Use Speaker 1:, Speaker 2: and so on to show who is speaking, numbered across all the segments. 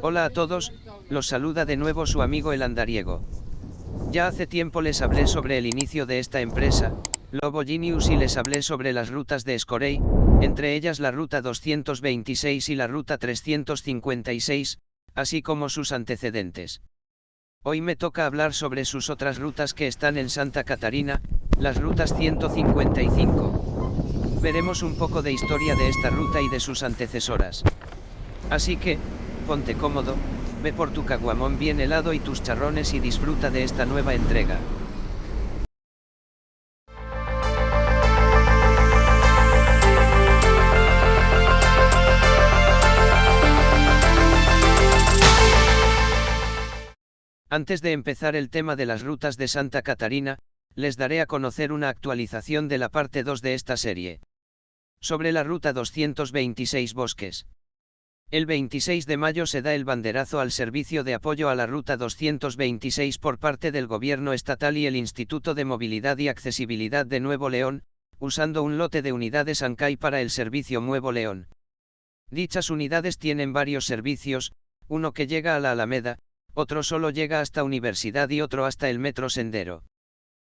Speaker 1: Hola a todos, los saluda de nuevo su amigo el andariego. Ya hace tiempo les hablé sobre el inicio de esta empresa, Lobo Genius, y les hablé sobre las rutas de Escorey, entre ellas la ruta 226 y la ruta 356, así como sus antecedentes. Hoy me toca hablar sobre sus otras rutas que están en Santa Catarina, las rutas 155. Veremos un poco de historia de esta ruta y de sus antecesoras. Así que, ponte cómodo, ve por tu caguamón bien helado y tus charrones y disfruta de esta nueva entrega. Antes de empezar el tema de las rutas de Santa Catarina, les daré a conocer una actualización de la parte 2 de esta serie. Sobre la ruta 226 Bosques. El 26 de mayo se da el banderazo al servicio de apoyo a la ruta 226 por parte del gobierno estatal y el Instituto de Movilidad y Accesibilidad de Nuevo León, usando un lote de unidades Ancay para el servicio Nuevo León. Dichas unidades tienen varios servicios, uno que llega a la Alameda, otro solo llega hasta Universidad y otro hasta el Metro Sendero.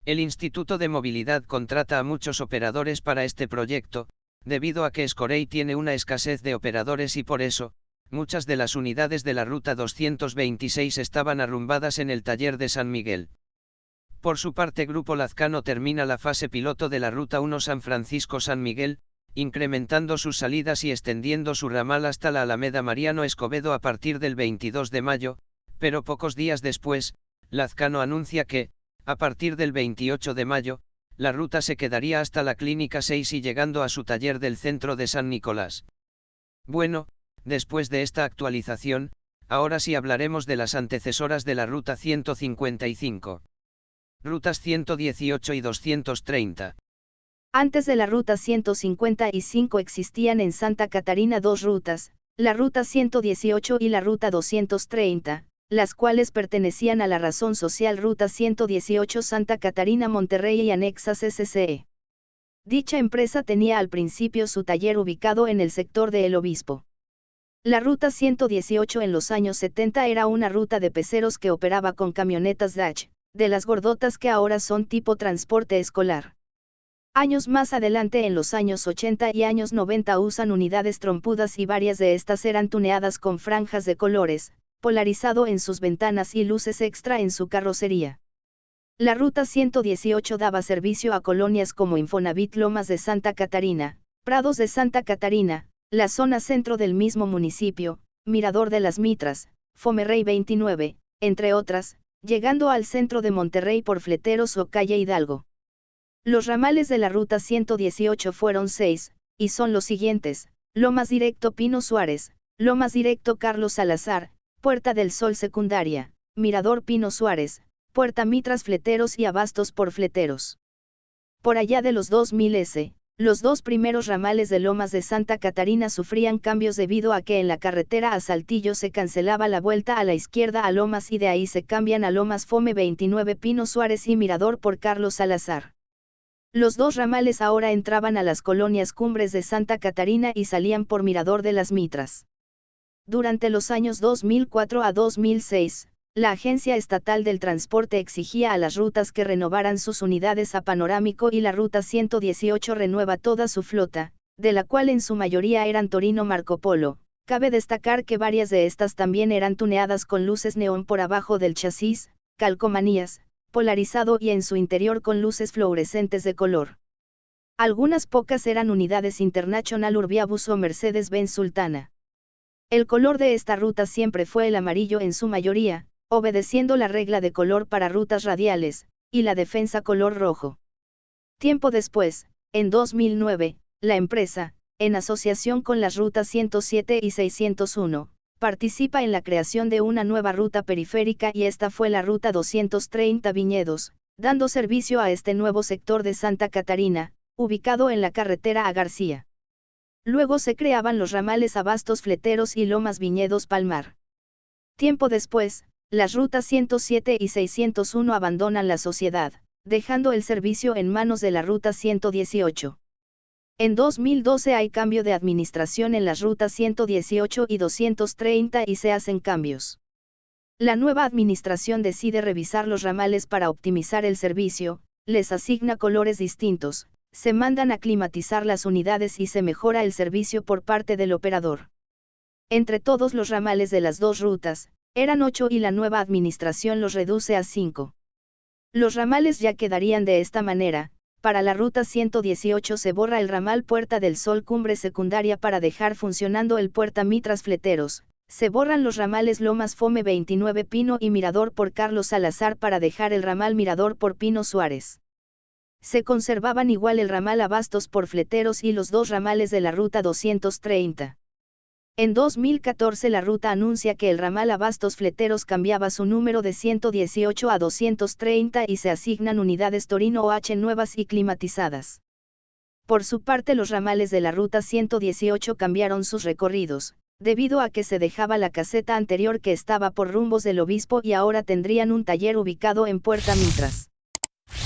Speaker 1: El Instituto de Movilidad contrata a muchos operadores para este proyecto, debido a que Escorey tiene una escasez de operadores y por eso, muchas de las unidades de la ruta 226 estaban arrumbadas en el taller de San Miguel. Por su parte, Grupo Lazcano termina la fase piloto de la ruta 1 San Francisco-San Miguel, incrementando sus salidas y extendiendo su ramal hasta la Alameda Mariano Escobedo a partir del 22 de mayo, pero pocos días después, Lazcano anuncia que, a partir del 28 de mayo, la ruta se quedaría hasta la Clínica 6 y llegando a su taller del centro de San Nicolás. Bueno, después de esta actualización, ahora sí hablaremos de las antecesoras de la ruta 155. Rutas 118 y 230.
Speaker 2: Antes de la ruta 155 existían en Santa Catarina dos rutas, la ruta 118 y la ruta 230, las cuales pertenecían a la razón social Ruta 118 Santa Catarina Monterrey y anexas SCE. Dicha empresa tenía al principio su taller ubicado en el sector de El Obispo. La Ruta 118 en los años 70 era una ruta de peceros que operaba con camionetas Dodge, de las gordotas que ahora son tipo transporte escolar. Años más adelante, en los años 80 y años 90, usan unidades trompudas y varias de estas eran tuneadas con franjas de colores, polarizado en sus ventanas y luces extra en su carrocería. La Ruta 118 daba servicio a colonias como Infonavit Lomas de Santa Catarina, Prados de Santa Catarina, la zona centro del mismo municipio, Mirador de las Mitras, Fomerrey 29, entre otras, llegando al centro de Monterrey por Fleteros o Calle Hidalgo. Los ramales de la Ruta 118 fueron 6, y son los siguientes: Lomas Directo Pino Suárez, Lomas Directo Carlos Salazar, Puerta del Sol Secundaria, Mirador Pino Suárez, Puerta Mitras Fleteros y Abastos por Fleteros. Por allá de los 2000 los dos primeros ramales de Lomas de Santa Catarina sufrían cambios debido a que en la carretera a Saltillo se cancelaba la vuelta a la izquierda a Lomas y de ahí se cambian a Lomas Fome 29 Pino Suárez y Mirador por Carlos Salazar. Los dos ramales ahora entraban a las colonias Cumbres de Santa Catarina y salían por Mirador de las Mitras. Durante los años 2004 a 2006, la Agencia Estatal del Transporte exigía a las rutas que renovaran sus unidades a Panorámico y la Ruta 118 renueva toda su flota, de la cual en su mayoría eran Torino Marco Polo. Cabe destacar que varias de estas también eran tuneadas con luces neón por abajo del chasis, calcomanías, polarizado y en su interior con luces fluorescentes de color. Algunas pocas eran unidades International Urbiabus o Mercedes-Benz Sultana. El color de esta ruta siempre fue el amarillo en su mayoría, obedeciendo la regla de color para rutas radiales, y la defensa color rojo. Tiempo después, en 2009, la empresa, en asociación con las rutas 107 y 601, participa en la creación de una nueva ruta periférica y esta fue la Ruta 230 Viñedos, dando servicio a este nuevo sector de Santa Catarina, ubicado en la carretera a García. Luego se creaban los ramales Abastos Fleteros y Lomas Viñedos Palmar. Tiempo después, las rutas 107 y 601 abandonan la sociedad, dejando el servicio en manos de la Ruta 118. En 2012 hay cambio de administración en las rutas 118 y 230 y se hacen cambios. La nueva administración decide revisar los ramales para optimizar el servicio, les asigna colores distintos, se mandan a climatizar las unidades y se mejora el servicio por parte del operador. Entre todos los ramales de las dos rutas, eran 8 y la nueva administración los reduce a 5. Los ramales ya quedarían de esta manera. Para la ruta 118 se borra el ramal Puerta del Sol Cumbre Secundaria para dejar funcionando el Puerta Mitras Fleteros, se borran los ramales Lomas Fome 29 Pino y Mirador por Carlos Salazar para dejar el ramal Mirador por Pino Suárez. Se conservaban igual el ramal Abastos por Fleteros y los dos ramales de la ruta 230. En 2014 la ruta anuncia que el ramal Abastos Fleteros cambiaba su número de 118 a 230 y se asignan unidades Torino OH nuevas y climatizadas. Por su parte los ramales de la ruta 118 cambiaron sus recorridos, debido a que se dejaba la caseta anterior que estaba por rumbos del Obispo y ahora tendrían un taller ubicado en Puerta Mitras.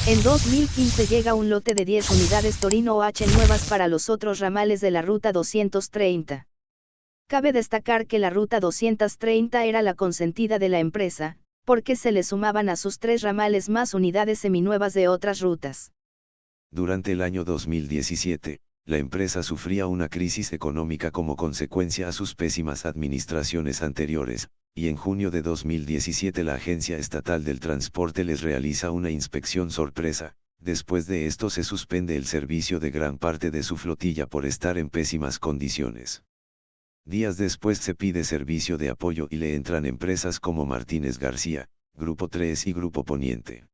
Speaker 2: En 2015 llega un lote de 10 unidades Torino OH nuevas para los otros ramales de la ruta 230. Cabe destacar que la ruta 230 era la consentida de la empresa, porque se le sumaban a sus 3 ramales más unidades seminuevas de otras rutas.
Speaker 3: Durante el año 2017, la empresa sufría una crisis económica como consecuencia a sus pésimas administraciones anteriores, y en junio de 2017 la Agencia Estatal del Transporte les realiza una inspección sorpresa. Después de esto se suspende el servicio de gran parte de su flotilla por estar en pésimas condiciones. Días después se pide servicio de apoyo y le entran empresas como Martínez García, Grupo 3 y Grupo Poniente.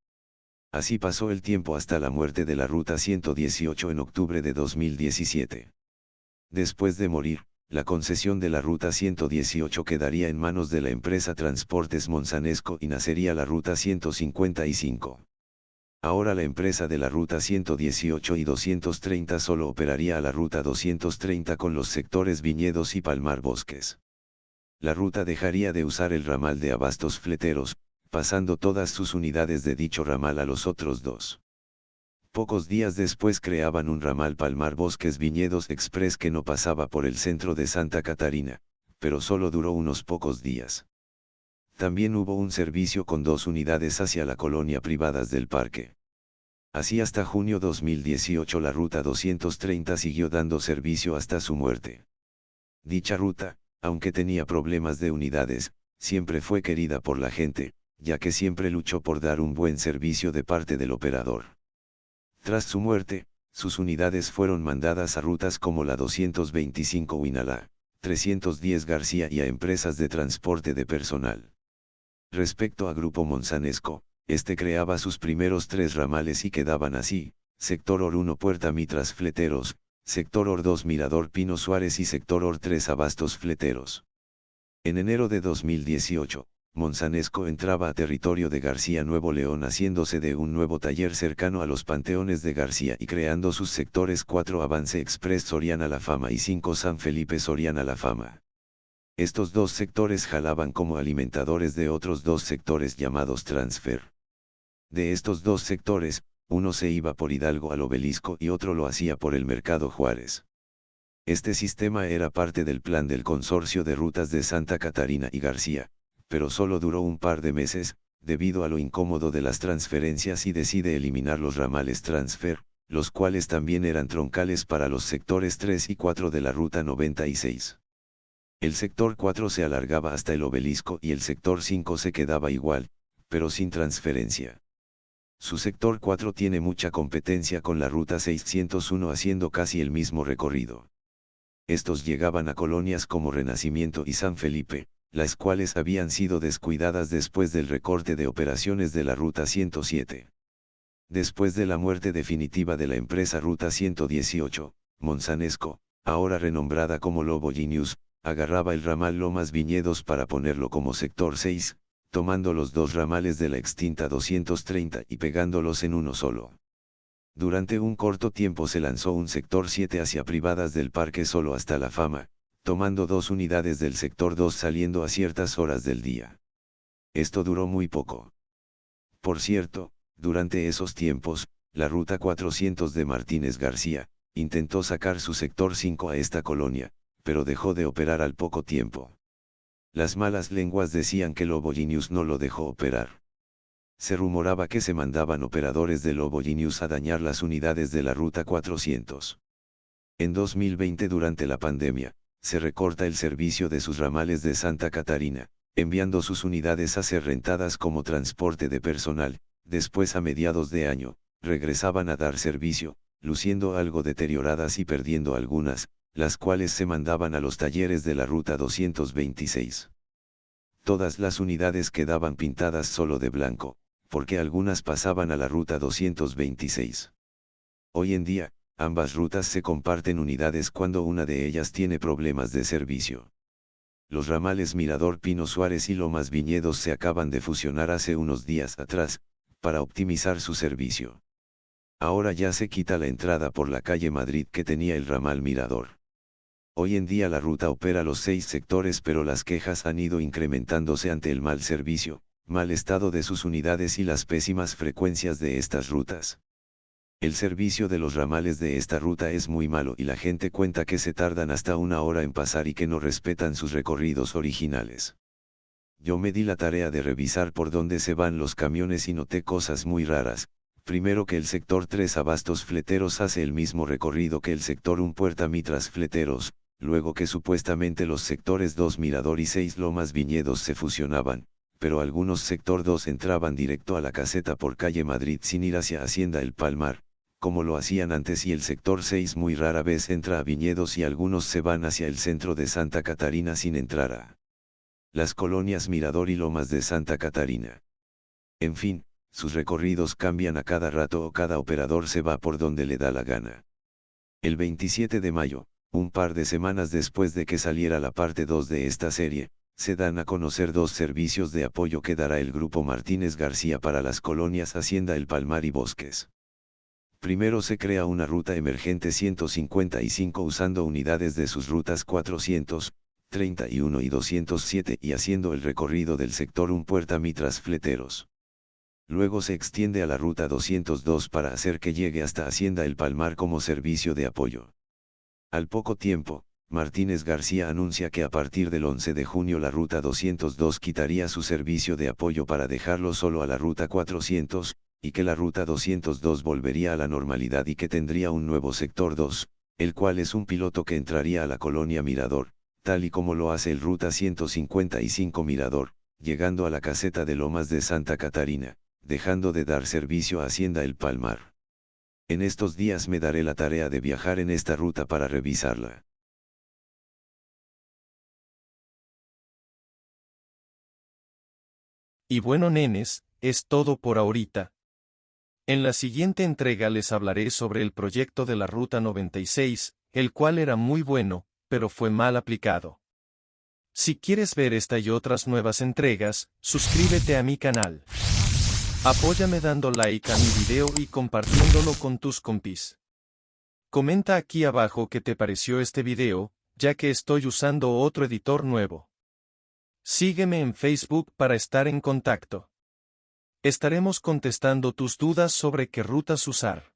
Speaker 3: Así pasó el tiempo hasta la muerte de la ruta 118 en octubre de 2017. Después de morir, la concesión de la ruta 118 quedaría en manos de la empresa Transportes Monsanesco y nacería la ruta 155. Ahora la empresa de la ruta 118 y 230 solo operaría a la ruta 230 con los sectores Viñedos y Palmar Bosques. La ruta dejaría de usar el ramal de Abastos Fleteros, pasando todas sus unidades de dicho ramal a los otros dos. Pocos días después creaban un ramal Palmar Bosques Viñedos Express que no pasaba por el centro de Santa Catarina, pero solo duró unos pocos días. También hubo un servicio con 2 unidades hacia la colonia Privadas del Parque. Así hasta junio 2018 la ruta 230 siguió dando servicio hasta su muerte. Dicha ruta, aunque tenía problemas de unidades, siempre fue querida por la gente, ya que siempre luchó por dar un buen servicio de parte del operador. Tras su muerte, sus unidades fueron mandadas a rutas como la 225 Huinalá, 310 García y a empresas de transporte de personal. Respecto a Grupo Monsanesco, este creaba sus primeros 3 ramales y quedaban así: Sector OR 1 Puerta Mitras Fleteros, Sector OR 2 Mirador Pino Suárez y Sector OR 3 Abastos Fleteros. En enero de 2018, Monsanesco entraba a territorio de García Nuevo León haciéndose de un nuevo taller cercano a los panteones de García y creando sus sectores 4 Avance Express Soriana La Fama y 5 San Felipe Soriana La Fama. Estos 2 sectores jalaban como alimentadores de otros 2 sectores llamados Transfer. De estos 2 sectores, uno se iba por Hidalgo al Obelisco y otro lo hacía por el Mercado Juárez. Este sistema era parte del plan del consorcio de rutas de Santa Catarina y García, pero solo duró un par de meses, debido a lo incómodo de las transferencias, y decide eliminar los ramales Transfer, los cuales también eran troncales para los sectores 3 y 4 de la ruta 96. El sector 4 se alargaba hasta el Obelisco y el sector 5 se quedaba igual, pero sin transferencia. Su sector 4 tiene mucha competencia con la ruta 601 haciendo casi el mismo recorrido. Estos llegaban a colonias como Renacimiento y San Felipe, las cuales habían sido descuidadas después del recorte de operaciones de la ruta 107. Después de la muerte definitiva de la empresa ruta 118, Monsanesco, ahora renombrada como Lobo Genius, agarraba el ramal Lomas Viñedos para ponerlo como sector 6, tomando los 2 ramales de la extinta 230 y pegándolos en uno solo. Durante un corto tiempo se lanzó un sector 7 hacia Privadas del Parque solo hasta La Fama, tomando 2 unidades del sector 2 saliendo a ciertas horas del día. Esto duró muy poco. Por cierto, durante esos tiempos, la ruta 400 de Martínez García, intentó sacar su sector 5 a esta colonia, pero dejó de operar al poco tiempo. Las malas lenguas decían que Loboginius no lo dejó operar. Se rumoraba que se mandaban operadores de Loboginius a dañar las unidades de la Ruta 400. En 2020, durante la pandemia, se recorta el servicio de sus ramales de Santa Catarina, enviando sus unidades a ser rentadas como transporte de personal. Después, a mediados de año, regresaban a dar servicio, luciendo algo deterioradas y perdiendo algunas, las cuales se mandaban a los talleres de la Ruta 226. Todas las unidades quedaban pintadas solo de blanco, porque algunas pasaban a la Ruta 226. Hoy en día, ambas rutas se comparten unidades cuando una de ellas tiene problemas de servicio. Los ramales Mirador Pino Suárez y Lomas Viñedos se acaban de fusionar hace unos días atrás, para optimizar su servicio. Ahora ya se quita la entrada por la calle Madrid que tenía el ramal Mirador. Hoy en día la ruta opera los 6 sectores, pero las quejas han ido incrementándose ante el mal servicio, mal estado de sus unidades y las pésimas frecuencias de estas rutas. El servicio de los ramales de esta ruta es muy malo y la gente cuenta que se tardan hasta 1 hora en pasar y que no respetan sus recorridos originales. Yo me di la tarea de revisar por dónde se van los camiones y noté cosas muy raras. Primero, que el sector 3 Abastos Fleteros hace el mismo recorrido que el sector 1 Puerta Mitras Fleteros, luego que supuestamente los sectores 2 Mirador y 6 Lomas Viñedos se fusionaban, pero algunos sector 2 entraban directo a la caseta por calle Madrid sin ir hacia Hacienda El Palmar, como lo hacían antes, y el sector 6 muy rara vez entra a Viñedos y algunos se van hacia el centro de Santa Catarina sin entrar a las colonias Mirador y Lomas de Santa Catarina. En fin, sus recorridos cambian a cada rato o cada operador se va por donde le da la gana. El 27 de mayo, un par de semanas después de que saliera la parte 2 de esta serie, se dan a conocer 2 servicios de apoyo que dará el Grupo Martínez García para las colonias Hacienda El Palmar y Bosques. Primero, se crea una ruta emergente 155 usando unidades de sus rutas 431 y 207 y haciendo el recorrido del sector 1 Puerta Mitras Fleteros. Luego se extiende a la ruta 202 para hacer que llegue hasta Hacienda El Palmar como servicio de apoyo. Al poco tiempo, Martínez García anuncia que a partir del 11 de junio la ruta 202 quitaría su servicio de apoyo para dejarlo solo a la ruta 400, y que la ruta 202 volvería a la normalidad y que tendría un nuevo sector 2, el cual es un piloto que entraría a la colonia Mirador, tal y como lo hace el ruta 155 Mirador, llegando a la caseta de Lomas de Santa Catarina, dejando de dar servicio a Hacienda El Palmar. En estos días me daré la tarea de viajar en esta ruta para revisarla.
Speaker 4: Y bueno, nenes, es todo por ahorita. En la siguiente entrega les hablaré sobre el proyecto de la Ruta 96, el cual era muy bueno, pero fue mal aplicado. Si quieres ver esta y otras nuevas entregas, suscríbete a mi canal. Apóyame dando like a mi video y compartiéndolo con tus compis. Comenta aquí abajo qué te pareció este video, ya que estoy usando otro editor nuevo. Sígueme en Facebook para estar en contacto. Estaremos contestando tus dudas sobre qué rutas usar.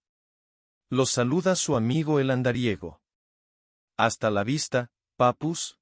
Speaker 4: Los saluda su amigo el andariego. Hasta la vista, papus.